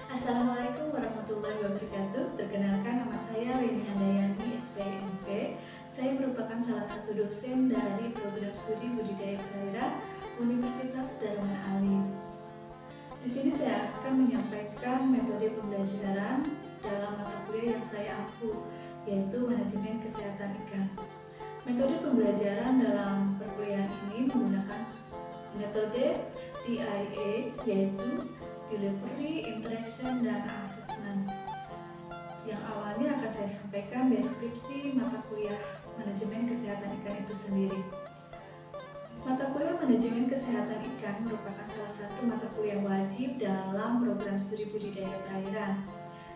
Assalamualaikum warahmatullahi wabarakatuh. Perkenalkan, nama saya Leni Handayani, SPMP. Saya merupakan salah satu dosen dari program studi budidaya perairan Universitas Darman Alim. Di sini saya akan menyampaikan metode pembelajaran dalam mata kuliah yang saya ampu, yaitu manajemen kesehatan ikan. Metode pembelajaran dalam perkuliahan ini menggunakan metode DIA, yaitu Delivery, Interaction, dan Assessment. Yang awalnya akan saya sampaikan deskripsi mata kuliah manajemen kesehatan ikan itu sendiri. Mata kuliah manajemen kesehatan ikan merupakan salah satu mata kuliah wajib dalam program studi budidaya perairan.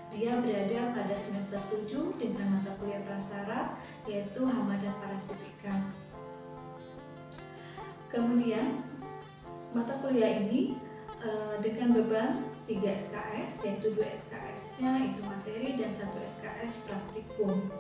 Dia berada pada semester 7 dengan mata kuliah prasyarat, yaitu hama dan parasit ikan. Kemudian, mata kuliah ini dengan beban 3 SKS, yaitu 2 SKS-nya itu materi dan 1 SKS praktikum.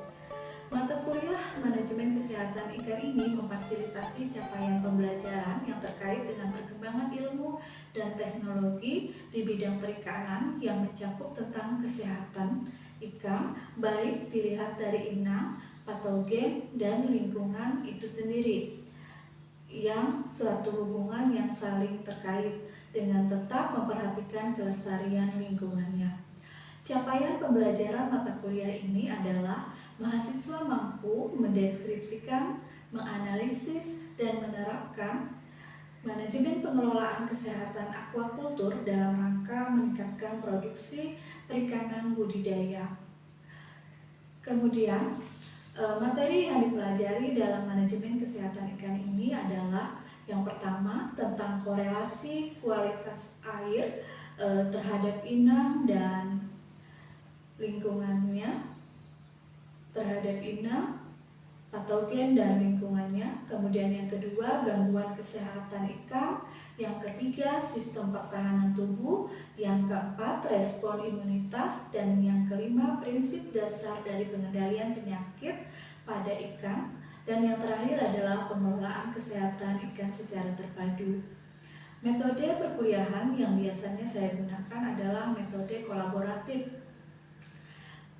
Mata kuliah manajemen kesehatan ikan ini memfasilitasi capaian pembelajaran yang terkait dengan perkembangan ilmu dan teknologi di bidang perikanan yang mencakup tentang kesehatan ikan, baik dilihat dari inang, patogen, dan lingkungan itu sendiri, yang suatu hubungan yang saling terkait dengan tetap memperhatikan kelestarian lingkungannya. Capaian pembelajaran mata kuliah ini adalah mahasiswa mampu mendeskripsikan, menganalisis, dan menerapkan manajemen pengelolaan kesehatan aquakultur dalam rangka meningkatkan produksi perikanan budidaya. Kemudian, materi yang dipelajari dalam manajemen kesehatan ikan ini adalah yang pertama tentang korelasi kualitas air terhadap inang dan lingkungannya, terhadap inang, patogen dan lingkungannya. Kemudian yang kedua, gangguan kesehatan ikan. Yang ketiga, sistem pertahanan tubuh. Yang keempat, respon imunitas. Dan yang kelima, prinsip dasar dari pengendalian penyakit pada ikan. Dan yang terakhir adalah pengelolaan kesehatan ikan secara terpadu. Metode perkuliahan yang biasanya saya gunakan adalah metode kolaboratif,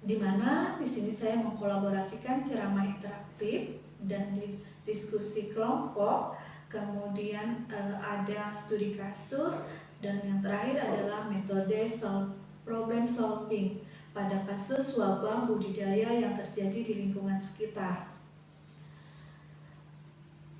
di mana di sini saya mengkolaborasikan ceramah interaktif dan diskusi kelompok, kemudian ada studi kasus, dan yang terakhir adalah metode problem solving pada kasus wabah budidaya yang terjadi di lingkungan sekitar.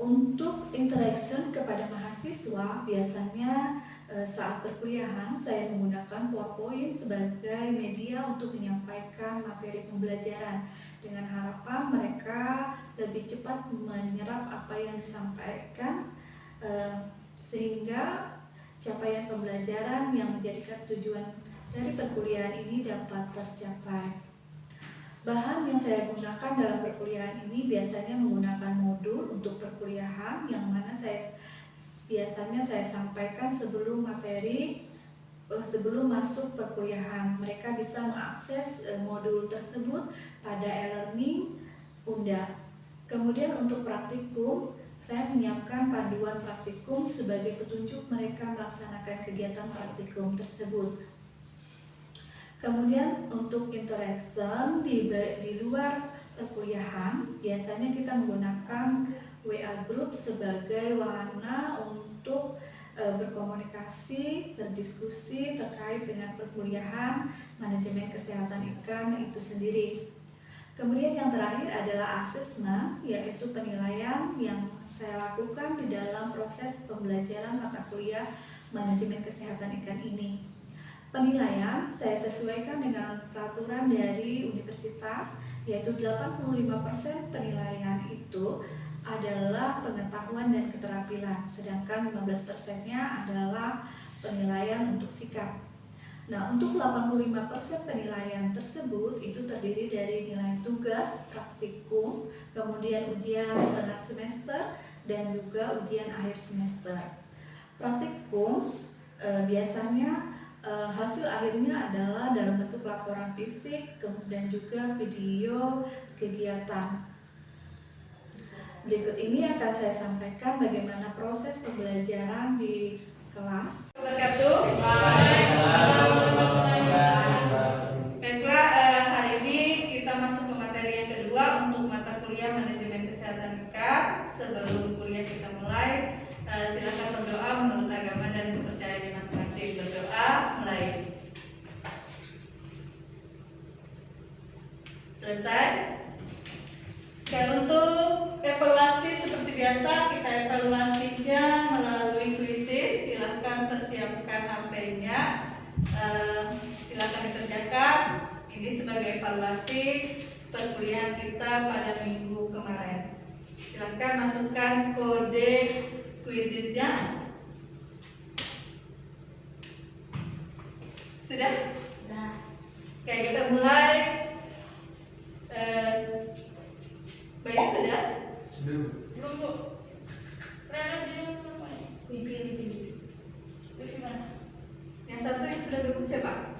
Untuk interaction kepada mahasiswa, biasanya saat perkuliahan saya menggunakan PowerPoint sebagai media untuk menyampaikan materi pembelajaran dengan harapan mereka lebih cepat menyerap apa yang disampaikan, sehingga capaian pembelajaran yang menjadikan tujuan dari perkuliahan ini dapat tercapai. Bahan yang saya gunakan dalam perkuliahan ini biasanya menggunakan modul untuk perkuliahan, yang mana biasanya saya sampaikan sebelum masuk perkuliahan. Mereka bisa mengakses modul tersebut pada e-learning Unda. Kemudian untuk praktikum, saya menyiapkan panduan praktikum sebagai petunjuk mereka melaksanakan kegiatan praktikum tersebut. Kemudian untuk interaction di luar perkuliahan, biasanya kita menggunakan WA Group sebagai wahana untuk berkomunikasi, berdiskusi terkait dengan perkuliahan manajemen kesehatan ikan itu sendiri. Kemudian yang terakhir adalah asesmen, yaitu penilaian yang saya lakukan di dalam proses pembelajaran mata kuliah manajemen kesehatan ikan ini. Penilaian saya sesuaikan dengan peraturan dari universitas, yaitu 85% penilaian itu adalah pengetahuan dan keterampilan, sedangkan 15%-nya adalah penilaian untuk sikap. Nah, untuk 85% penilaian tersebut itu terdiri dari nilai tugas, praktikum, kemudian ujian tengah semester, dan juga ujian akhir semester. Praktikum biasanya hasil akhirnya adalah dalam bentuk laporan fisik, kemudian juga video kegiatan. Berikut ini akan saya sampaikan bagaimana proses pembelajaran di kelas. Wabarakatuh. HP-nya. Silakan dikerjakan. Ini sebagai evaluasi perkuliahan kita pada minggu kemarin. Silakan masukkan kode kuisisnya. Sudah? Sudah. Oke, kita mulai. Baik, sudah? Sudah. Belum, Bu. Rena di mana? Wifi mana? Yang satu yang sudah duduk siapa?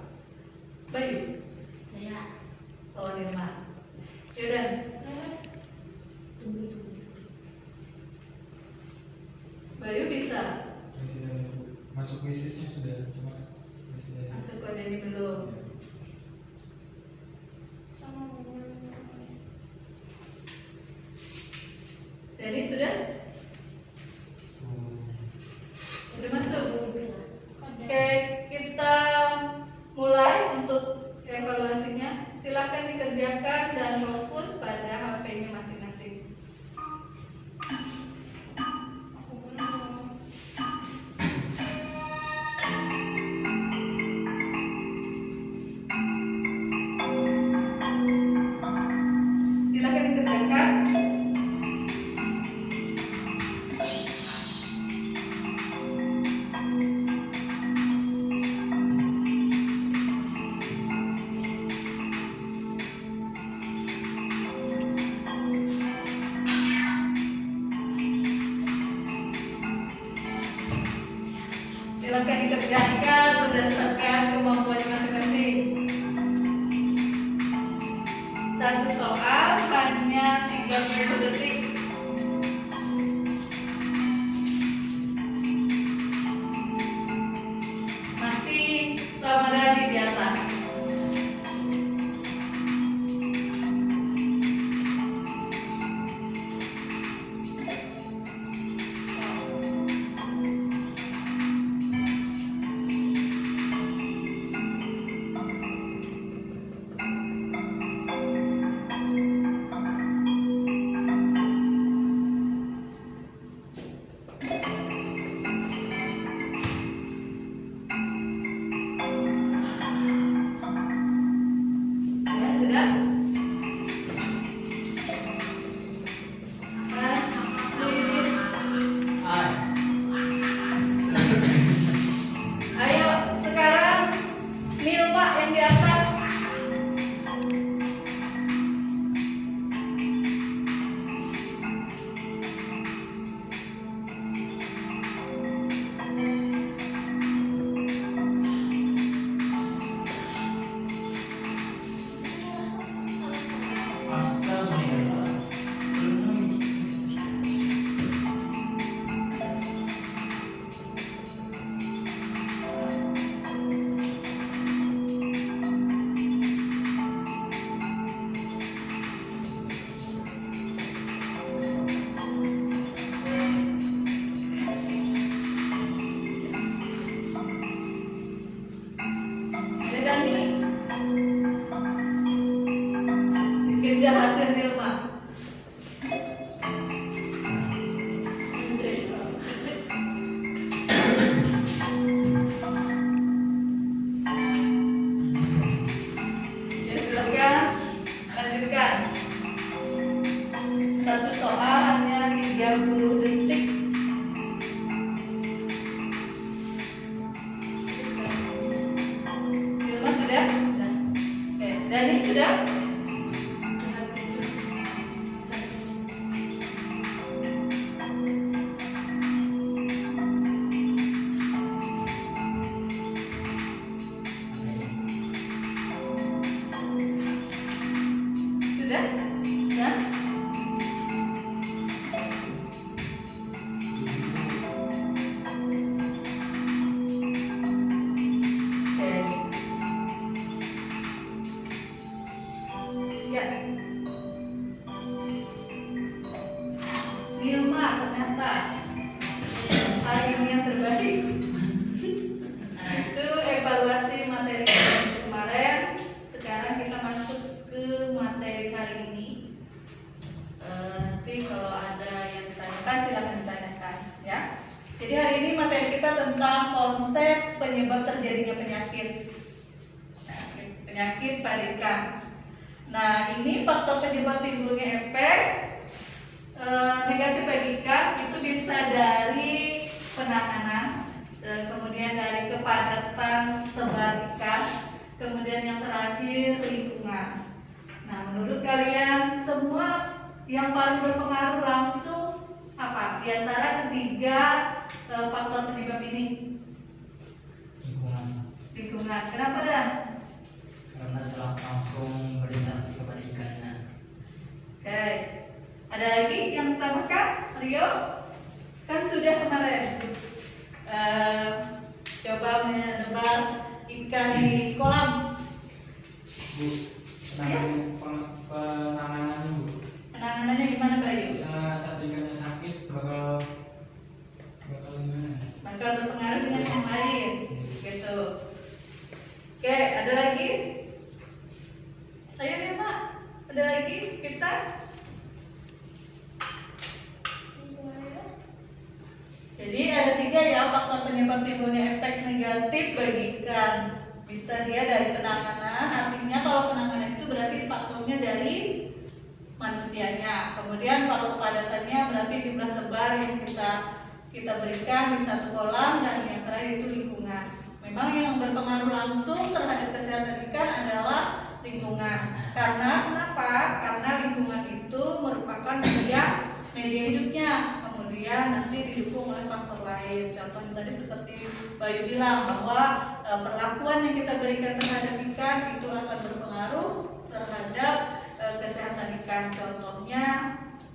Bayu? Saya. Oh, Nirma. Yaudah. Tunggu. Bayu bisa. Masih dalam masuk misisnya sudah, cuma masih dalam. Masuk kode ini belum. Jadi sudah? Sudah masuk? Oke, kita mulai untuk evaluasinya. Silakan dikerjakan dan fokus pada HP-nya masing-masing. Silakan dikerjakan. Silakan dikerjakan berdasarkan kemampuan masing-masing. Satu soal hanya 30 detik. Masih Ramadhani di atas. Ya, sudah? Ayo, sekarang Nilma yang di atas. Ada Dani. Dikejar hasil Nilma. Ya, silakan lanjutkan. Satu soal hanya 30 detik. Nilma sudah? Oke, Dani sudah? Sudah? Sudah? Oke. tentang konsep penyebab terjadinya penyakit. Nah, penyakit pada ikan. Nah, ini faktor penyebab timbulnya efek negatif pada ikan itu bisa dari penanganan, kemudian dari kepadatan tebar ikan, kemudian yang terakhir lingkungan. Nah, menurut kalian semua yang paling berpengaruh langsung apa di antara ketiga faktor penyebab ini? Lingkungan. Lingkungan. Kenapa Dan? Karena selang langsung berinteraksi kepada ikannya. Oke. Ada lagi yang tambahkan? Rio? Kan sudah kemarin coba menebar ikan di kolam. Bu, penanganannya Bu. Penanganannya gimana Bayu? Misalnya satu ikannya sakit bakal gimana? Bakal berpengaruh dengan yang lain, gitu. Oke, ada lagi? Ayo nih Mak, ada lagi kita? Jadi ada 3 ya faktor penyebab timbulnya efek negatif bagi ikan. Bisa dia dari penanganan, artinya kalau penanganan itu berarti faktornya dari manusianya. Kemudian kalau kepadatannya berarti jumlah tebar yang kita berikan di satu kolam, dan yang terakhir itu lingkungan. Memang yang berpengaruh langsung terhadap kesehatan ikan adalah lingkungan. Karena kenapa? Karena lingkungan itu merupakan media hidupnya. Kemudian nanti didukung oleh faktor lain. Contohnya tadi seperti Bayu bilang bahwa perlakuan yang kita berikan terhadap ikan itu akan berpengaruh terhadap kesehatan ikan. Contohnya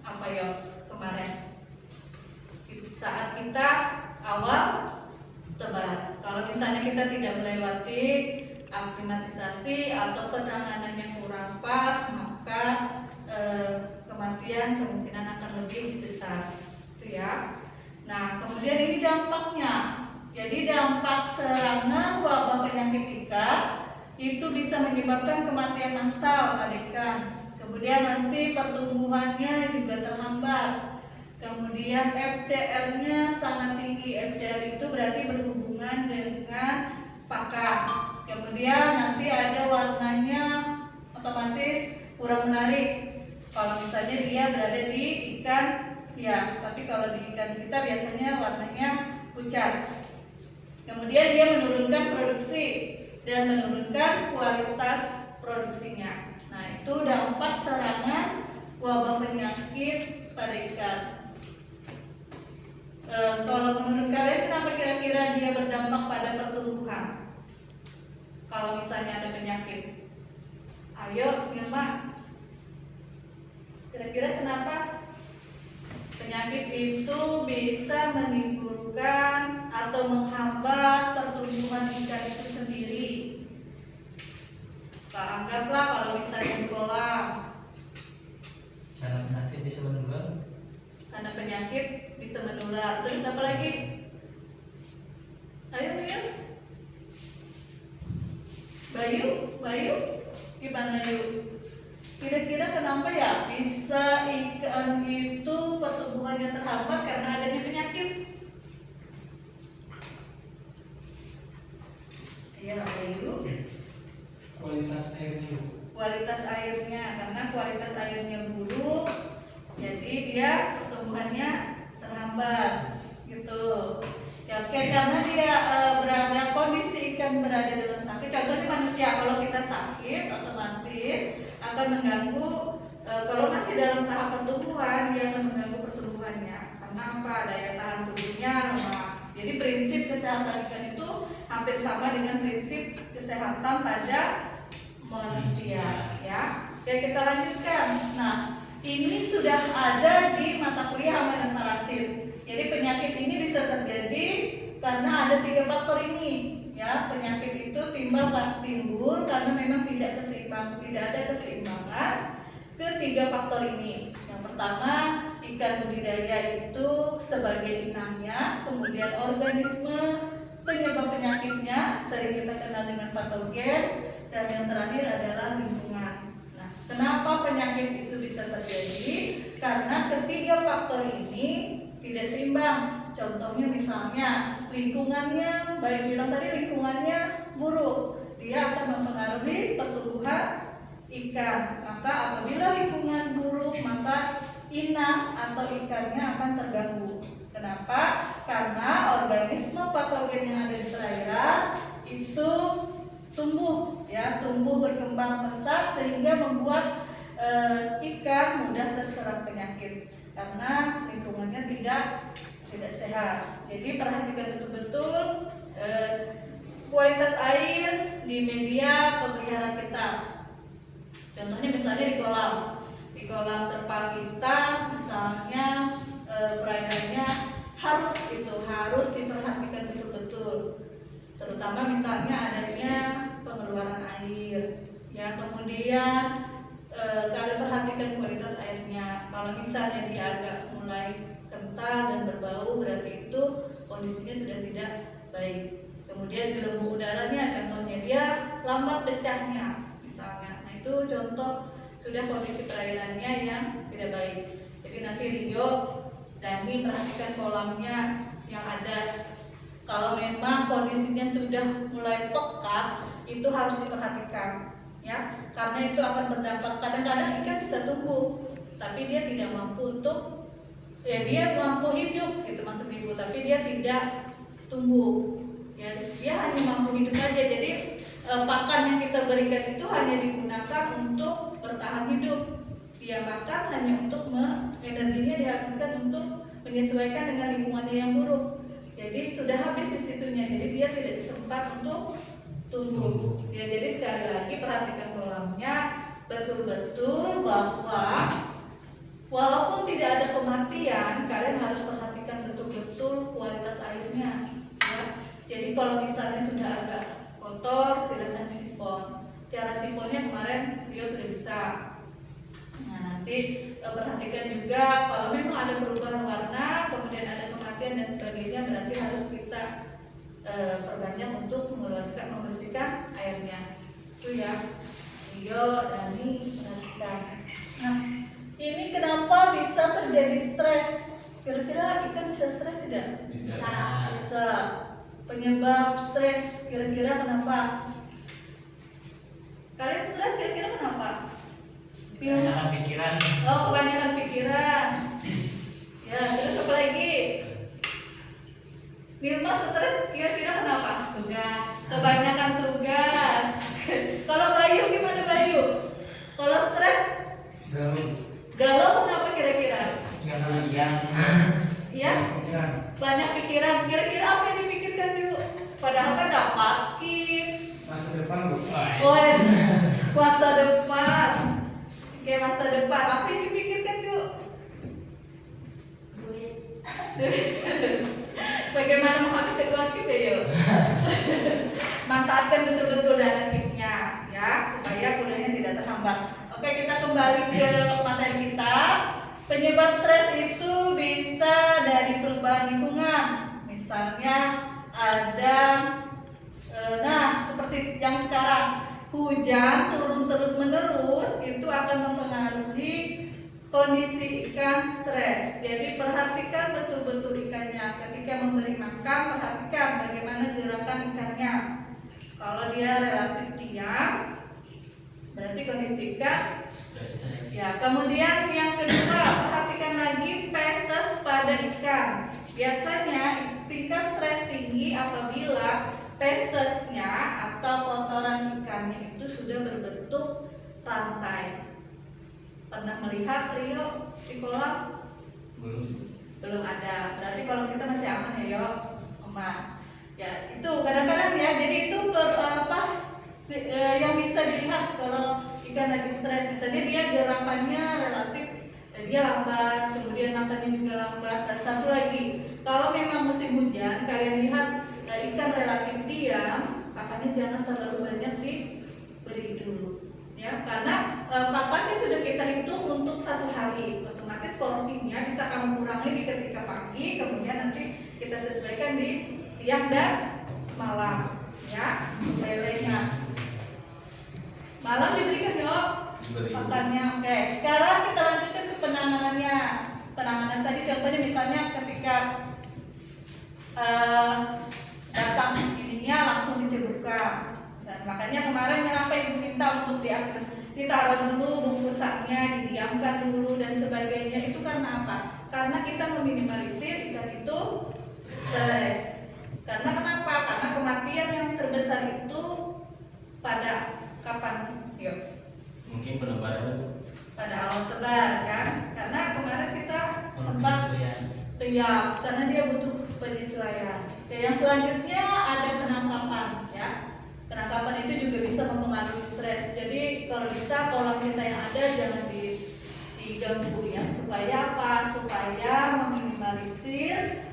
apa ya kemarin? Saat kita awal tebar, kalau misalnya kita tidak melewati aklimatisasi atau penanganan yang kurang pas, maka kematian kemungkinan akan lebih besar. Ya. Nah, kemudian ini dampaknya. Jadi dampak serangan wabah penyakit ikan itu bisa menyebabkan kematian massal pada ikan. Kemudian nanti pertumbuhannya juga terhambat. Kemudian FCR-nya sangat tinggi. FCR itu berarti berhubungan dengan pakan. Kemudian nanti ada warnanya otomatis kurang menarik. Kalau misalnya dia berada di ikan hias, tapi kalau di ikan kita biasanya warnanya pucat. Kemudian dia menurunkan produksi dan menurunkan kualitas produksinya. Nah, itu dampak serangan wabah penyakit pada ikan. Kalau menurut kalian kenapa kira-kira dia berdampak pada pertumbuhan? Kalau misalnya ada penyakit, ayo Nirma, kira-kira kenapa penyakit itu bisa menimbulkan atau menghambat pertumbuhan ikan itu sendiri? Anggaplah kalau misalnya di kolam, Karena penyakit bisa menular. karena penyakit bisa menular. Terus apa lagi? Ayo Mil, Bayu, gimana yuk? Kira-kira kenapa ya bisa ikan itu pertumbuhannya terhambat karena adanya penyakit? Ya, Bayu. Kualitas airnya Bu. Kualitas airnya, karena kualitas airnya buruk, jadi dia pertumbuhannya terhambat, gitu. Ya, oke, karena dia kondisi ikan berada dalam sakit. Contohnya manusia, kalau kita sakit, otomatis akan mengganggu. Kalau masih dalam tahap pertumbuhan, dia akan mengganggu pertumbuhannya. Karena apa? Daya tahan tubuhnya lemah. Jadi prinsip kesehatan ikan itu hampir sama dengan prinsip kesehatan pada manusia, ya. Oke, kita lanjutkan. Nah, ini sudah ada di mata kuliah hama dan parasit. Jadi penyakit ini bisa terjadi karena ada 3 faktor ini, ya. Penyakit itu timbul karena memang tidak ada keseimbangan ketiga faktor ini. Yang pertama, ikan budidaya itu sebagai inangnya, kemudian organisme penyebab penyakitnya sering kita kenal dengan patogen, dan yang terakhir adalah lingkungan. Nah, kenapa penyakit itu bisa terjadi? Karena ketiga faktor ini tidak seimbang. contohnya misalnya lingkungannya, baik bilang tadi lingkungannya buruk, dia akan mempengaruhi pertumbuhan ikan. Maka apabila lingkungan buruk, maka inang atau ikannya akan terganggu. Kenapa? Karena organisme patogen yang ada di perairan itu tumbuh, ya, tumbuh berkembang pesat sehingga membuat ikan mudah terserang penyakit karena lingkungannya tidak sehat. Jadi perhatikan betul-betul kualitas air di media pemeliharaan kita. Contohnya misalnya di kolam terpal kita, misalnya perairannya harus diperhatikan betul-betul. Terutama misalnya adanya pengeluaran air, ya, kemudian kalian perhatikan kualitas airnya. Kalau misalnya dia agak mulai kental dan berbau, berarti itu kondisinya sudah tidak baik. Kemudian gelembung udaranya, contohnya dia lambat pecahnya misalnya. Nah, itu contoh sudah kondisi perairannya yang tidak baik. Jadi nanti Rio Dani perhatikan kolamnya yang ada. Kalau memang kondisinya sudah mulai pekat, itu harus diperhatikan, ya, karena itu akan berdampak. Kadang-kadang ikan bisa tumbuh, tapi dia tidak mampu untuk, ya, dia mampu hidup gitu maksud ibu, tapi dia tidak tumbuh, ya, dia hanya mampu hidup saja. Jadi pakan yang kita berikan itu hanya digunakan untuk bertahan hidup. Dia makan hanya untuk energinya dihabiskan untuk menyesuaikan dengan lingkungannya yang buruk. Jadi sudah habis di situnya, jadi dia tidak sempat untuk tumbuh. Ya, jadi sekali lagi perhatikan kolamnya betul-betul, bahwa walaupun tidak ada kematian, kalian harus perhatikan betul-betul kualitas airnya. Ya. Jadi kalau misalnya sudah agak kotor, silakan sipon. Cara siponnya kemarin Rio sudah bisa. Nah, nanti perhatikan juga kalau memang ada perubahan warna, kemudian ada kematian dan sebagainya, berarti harus kita perbanyak untuk membersihkan airnya. Itu ya, Rio, Dani, perhatikan. Nah, ini kenapa bisa terjadi stres? Kira-kira ikan bisa stres tidak? Bisa. Penyebab stres kira-kira kenapa? Kalian stres kira-kira kenapa? Kebanyakan pikiran. Oh, kebanyakan pikiran. Ya, terus apa lagi? Nilma stres kira-kira kenapa? Tugas. Kebanyakan tugas. Kalau Bayu gimana Bayu? Kalau stres galau kenapa kira-kira? Yang Ya, pikiran. banyak pikiran. Kira-kira apa yang dipikirkan yuk? Padahal kan dapat Masa depan bu. masa depan. Kayak masa depan, apa yang dipikirkan yuk? Duit. Bagaimana menghabiskan uang kita yuk? Manfaatkan betul-betul dana tipnya, ya, supaya kuliahnya tidak terhambat. Oke, kita kembali ke materi kita. Penyebab stres itu bisa dari perubahan lingkungan. Misalnya ada, nah seperti yang sekarang, hujan turun terus-menerus, itu akan mempengaruhi kondisi ikan stres. Jadi perhatikan betul-betul ikannya. Ketika memberi makan, perhatikan bagaimana gerakan ikannya. Kalau dia relatif diam, berarti kondisi ikan. Ya, kemudian yang kedua, perhatikan lagi feses pada ikan. Biasanya tingkat stres tinggi apabila fesesnya atau kotoran ikannya itu sudah berbentuk rantai. Pernah melihat Rio di kolam? Belum ada. Berarti kalau kita masih aman ya, Yo, Oma. Ya, itu kadang-kadang ya. Jadi itu yang bisa dilihat kalau ikan lagi stres. Misalnya dia gerakannya relatif dia lambat, kemudian makannya juga lambat. Dan satu lagi, kalau memang musim hujan, kalian lihat ikan relatif diam, pakannya jangan terlalu banyak diberi dulu. Ya, karena pakannya sudah kita hitung untuk satu hari, otomatis porsinya bisa kamu kurangi di ketika pagi, kemudian nanti kita sesuaikan di siang dan malam, ya, lelenya. Malam diberikan yuk pakannya. Oke, sekarang kita lanjutkan ke penanganannya. Penanganan tadi contohnya misalnya ketika datang ininya langsung dicebukkan. Dan makanya kemarin kenapa ibu minta untuk ditaruh dulu bungkusannya, didiamkan dulu dan sebagainya, itu karena apa? Karena kita meminimalisir ikan itu stres. Karena kenapa? Karena kematian yang terbesar itu pada kapan? Yuk. Mungkin penebaran Pada awal tebar kan? Karena kemarin kita sempat penyesuaian. ya, karena dia butuh penyesuaian. Ya, yang selanjutnya ada penangkapan ya. Penangkapan itu juga bisa mempengaruhi stres. Jadi kalau bisa kolam kita yang ada jangan diganggu ya. Supaya apa? Supaya meminimalisir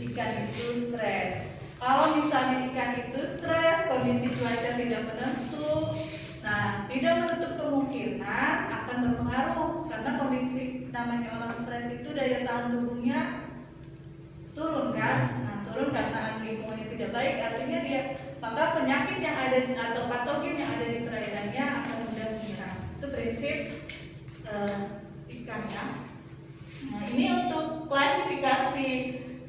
ikan itu stres. Kalau misalnya ikan itu stres, kondisi cuaca tidak menentu, nah tidak menutup kemungkinan akan berpengaruh karena kondisi namanya orang stres itu daya tahan tubuhnya turun kan? Nah turun karena lingkungannya tidak baik, artinya maka penyakit yang ada atau patogen yang ada di perairannya akan mudah menyerang. Itu prinsip ikan ya. Nah ini untuk klasifikasi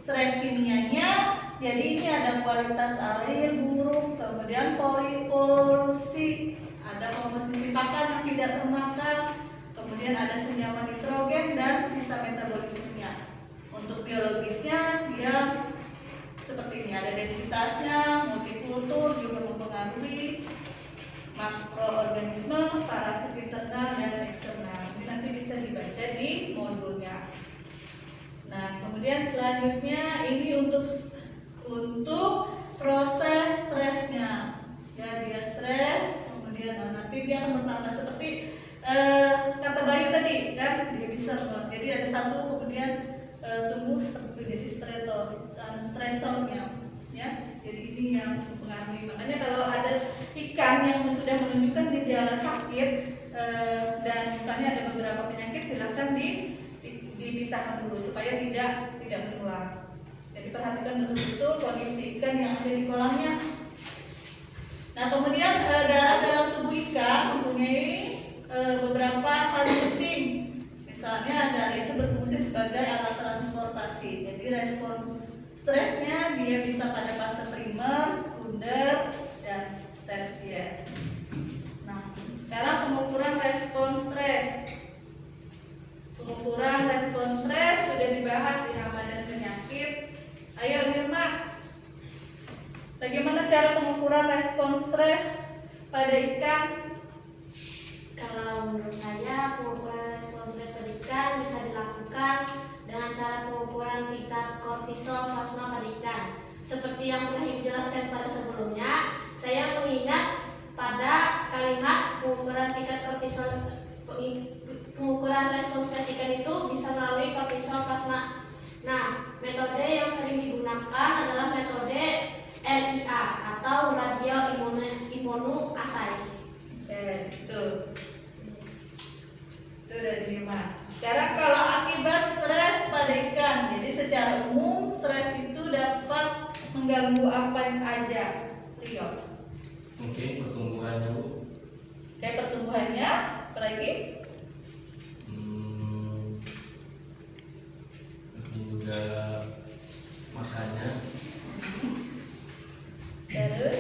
stres kimianya. Jadi ini ada kualitas air buruk, kemudian polusi, ada komposisi pakan yang tidak termakan, kemudian ada senyawa nitrogen dan sisa metabolismenya. Untuk biologisnya dia seperti ini, ada densitasnya, multikultur juga mempengaruhi, makroorganisme, parasit internal dan eksternal. Ini nanti bisa dibaca di modulnya. Nah, kemudian selanjutnya ini untuk proses stresnya. Ya, dia stres, kemudian nanti dia akan bertambah seperti kata Bayu tadi kan, dia bisa jadi ada satu kemudian tumbuh seperti itu, jadi stresornya ya. Jadi ini yang mempengaruhi. Makanya kalau ada ikan yang sudah menunjukkan gejala sakit dan misalnya ada beberapa penyakit, silahkan dipisahkan dulu supaya tidak menular. Jadi perhatikan betul-betul kondisi ikan yang ada di kolamnya. Nah kemudian darah dalam tubuh ikan mempunyai beberapa hal penting. Misalnya darah itu berfungsi sebagai alat transportasi. Jadi respon stresnya dia bisa pada fase primer, sekunder, dan tersier. Nah sekarang pengukuran respon stres. Pengukuran respon stres sudah dibahas di Ramadan penyakit. Ayo Mirma, bagaimana cara pengukuran respon stres pada ikan? Kalau menurut saya pengukuran respon stres pada ikan bisa dilakukan dengan cara pengukuran tingkat kortisol plasma pada ikan. Seperti yang telah Ibu jelaskan pada sebelumnya, saya mengingat pada kalimat pengukuran tingkat kortisol, pengukuran respon stres ikan itu bisa melalui kortisol plasma. Nah, metode yang sering digunakan adalah metode RIA atau radio immunoassay. Itu dari Mirma. Sekarang kalau akibat stres pada ikan, jadi secara umum stres itu dapat mengganggu apa yang aja, Rio? Mungkin pertumbuhannya Bu. Kayak pertumbuhannya, apalagi? Mungkin juga makannya. Terus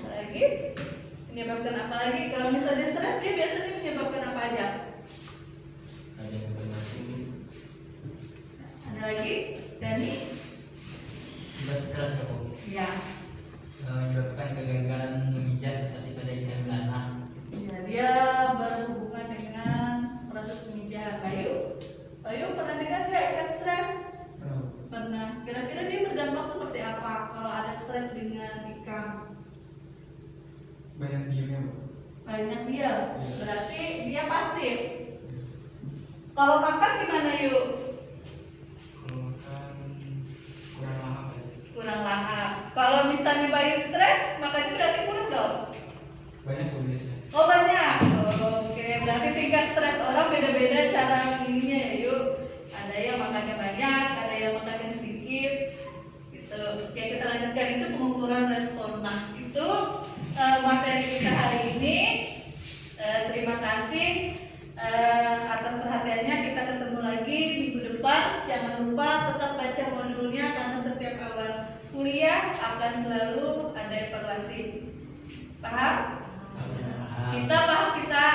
lagi menyebabkan apa lagi? Kalau misalnya stres dia biasanya menyebabkan apa aja? Ada yang macam-macam. Ada lagi? Dani? Sudah stres ya Bu. Ya. Menyebabkan kegagalan memijah seperti pada ikan belanak. Ya, dia berhubungan dengan proses pemijah. Bayu pernah dengar nggak ikan stres? Pernah. Kira-kira dia berdampak seperti apa kalau ada stres dengan ikan? Banyak diamnya Bu. Banyak diam. Berarti dia pasif. Kalau makan gimana yuk? Kalau makan kurang lahap ya. Kurang lahap. Kalau misalnya Bayu stres, makannya berarti kurang dong? Banyak Bu biasanya. Oh banyak. Oh, oke, berarti tingkat stres orang beda-beda cara ininya ya yuk. Ada yang makannya banyak, ada yang makannya sedikit. Gitu. Oke, kita lanjutkan itu pengukuran respon. Nah itu materi kita hari ini. Terima kasih atas perhatiannya. Kita ketemu lagi minggu depan. akan selalu ada evaluasi. Paham? Kita paham kita?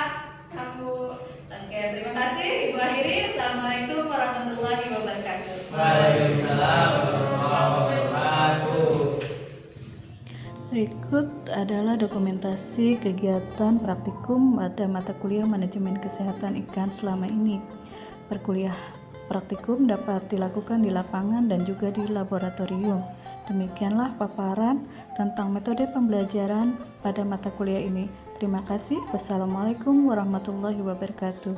Aku Oke, terima kasih. Ibu akhiri. Assalamualaikum warahmatullahi wabarakatuh. Waalaikumsalam warahmatullahi wabarakatuh. Berikut adalah dokumentasi kegiatan praktikum pada mata kuliah manajemen kesehatan ikan selama ini. Perkuliah praktikum dapat dilakukan di lapangan dan juga di laboratorium. Demikianlah paparan tentang metode pembelajaran pada mata kuliah ini. Terima kasih. Wassalamualaikum warahmatullahi wabarakatuh.